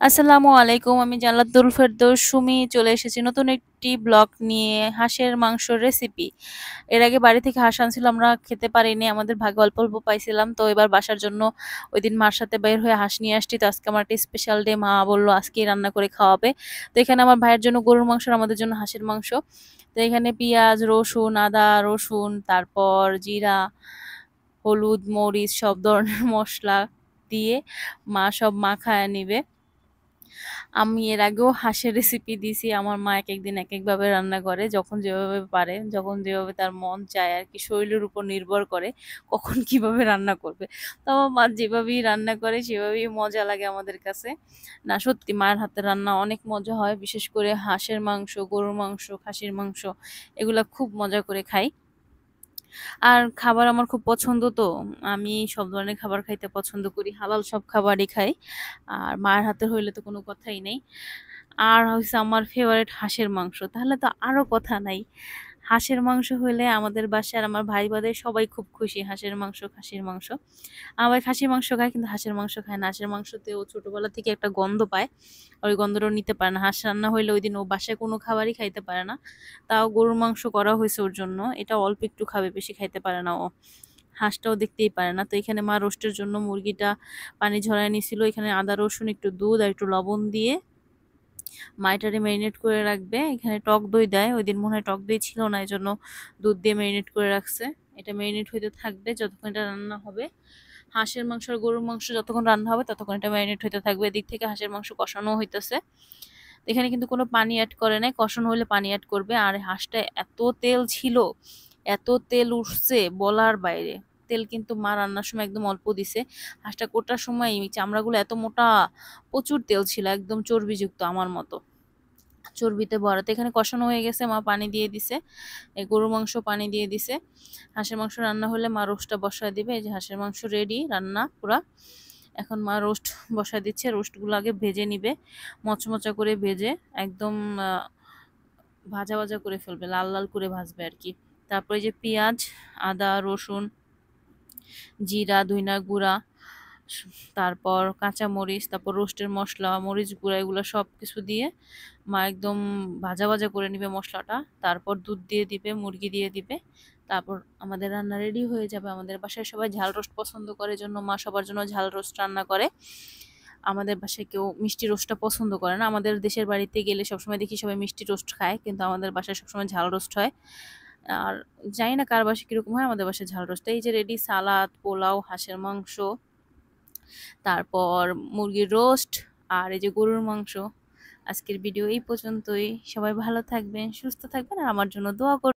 আসসালামু আলাইকুম। আমি জান্নাতুল ফেরদৌস সুমি চলে এসেছি নতুন একটি ব্লগ নিয়ে হাঁসের মাংসর রেসিপি। এর আগে বাড়ি থেকে হাঁস আনছিল, আমরা খেতে পারিনি, আমাদের ভাগে অল্প অল্প পাইছিলাম। তো এবার বাসার জন্য ওইদিন মার সাথে বের হয়ে হাঁস নিয়ে আসছি। তো আজকে আমার একটা স্পেশাল ডে, মা বললো আজকেই রান্না করে খাওয়াবে। তো এখানে আমার ভাইয়ের জন্য গরুর মাংস আর আমাদের জন্য হাঁসের মাংস। তো এখানে পেঁয়াজ, রসুন, আদা রসুন, তারপর জিরা, হলুদ, মরিচ সব ধরনের মশলা দিয়ে মা সব মাখায় নিবে। আমি এর আগেও হাঁসের রেসিপি দিছি। আমার মা একেক দিন একেকভাবে রান্না করে। যখন যেভাবে পারে, যখন যেভাবে তার মন চায় আরকি, শরীরের উপর নির্ভর করে কখন কিভাবে রান্না করবে। তো আমার মা যেভাবেই রান্না করে সেভাবেই মজা লাগে আমাদের কাছে। না সত্যি মায়ের হাতের রান্না অনেক মজা হয়। বিশেষ করে হাঁসের মাংস, গরুর মাংস, খাসির মাংস এগুলা খুব মজা করে খাই। আর খাবার আমার খুব পছন্দ তো। আমি সব ধরনের খাবার খাইতে পছন্দ করি। হালাল সব খাবারই খাই। আর মায়ের হাতের হইলে তো কোনো কথাই নেই। আর হইছে আমার ফেভারিট হাঁসের মাংস। তাহলে তো আরো কথা নাই। হাঁসের মাংস হইলে আমাদের বাসায় আর আমার ভাই বাদে সবাই খুব খুশি। হাঁসের মাংস, খাসির মাংস। আমার ভাই খাসির মাংস খায় কিন্তু হাঁসের মাংস খায় না। হাঁসের মাংসতে ও ছোটবেলা থেকে একটা গন্ধ পায়। ওই গন্ধটাও নিতে পারে না। হাঁস রান্না হইলে ওইদিন ও বাসায় কোনো খাবারই খাইতে পারে না। তাও গরুর মাংস করা হয়েছে ওর জন্য। এটা অল্প একটু খাবে, বেশি খাইতে পারে না ও। হাঁসটাও দেখতেই পারে না। তো এখানে মা রোস্টের জন্য মুরগিটা পানি ঝরায় নিছিল। এখানে আদা রসুন, একটু দুধ আর একটু লবণ দিয়ে মা এটারে মেরিনেট করে রাখবে। এখানে টক দই দেয়। ওইদিন মনে হয় টক দই ছিল না, এজন্য দুধ দিয়ে মেরিনেট করে রাখছে। এটা মেরিনেট হইতে থাকবে যতক্ষণ এটা রান্না হবে। হাঁসের মাংস আর গরুর মাংস যতক্ষণ রান্না হবে ততক্ষণ এটা ম্যারিনেট হইতে থাকবে। এদিক থেকে হাঁসের মাংস কষানো হইতেছে। এখানে কিন্তু কোনো পানি অ্যাড করে নাই, কষানো হলে পানি অ্যাড করবে। আর হাঁসটা এত তেল ছিল, এত তেল উঠছে বলার বাইরে। তেল কিন্তু মা রান্নার সময় একদম অল্প দিছে। হাঁসটা কোটার সময় চামড়াগুলো এত মোটা, প্রচুর তেল ছিল, একদম চর্বিযুক্ত আমার মতো চর্বিতে ভরা। তো এখানে কষানো হয়ে গেছে, মা পানি দিয়ে দিছে। এই গরুর মাংস পানি দিয়ে দিছে। হাঁসের মাংস রান্না হলে মা রোস্টটা বসায় দিবে। এই যে হাঁসের মাংস রেডি রান্না পুরা। এখন মা রোস্ট বসায় দিচ্ছে। রোস্টগুলো আগে ভেজে নিবে, মচমচা করে ভেজে একদম ভাজা ভাজা করে ফেলবে, লাল লাল করে ভাজবে আর কি। তারপরে যে পেঁয়াজ, আদা রসুন, জিরা, ধইনা গুঁড়া, তারপর কাঁচা মরিচ, তারপর রোস্টের মশলা, মরিচ গুঁড়া, এগুলো সব কিছু দিয়ে মা একদম ভাজা ভাজা করে নিবে মশলাটা। তারপর দুধ দিয়ে দিবে, মুরগি দিয়ে দিবে। তারপর আমাদের রান্না রেডি হয়ে যাবে। আমাদের বাসায় সবাই ঝাল রোস্ট পছন্দ করে, জন্য মা সবার জন্য ঝাল রোস্ট রান্না করে। আমাদের বাসায় কেউ মিষ্টি রোস্টটা পছন্দ করে না। আমাদের দেশের বাড়িতে গেলে সবসময় দেখি সবাই মিষ্টি রোস্ট খায়, কিন্তু আমাদের বাসায় সবসময় ঝাল রোস্ট হয়। আর জানি না কার বাসায় কিরকম হয়, আমাদের বাসায় ঝাল রোস্ট। এই যে রেডি সালাদ, পোলাও, হাঁসের মাংস, তারপর মুরগির রোস্ট, আর এই যে গরুর মাংস। আজকের ভিডিও এই পর্যন্তই। সবাই ভালো থাকবেন, সুস্থ থাকবেন আর আমার জন্য দোয়া করবেন।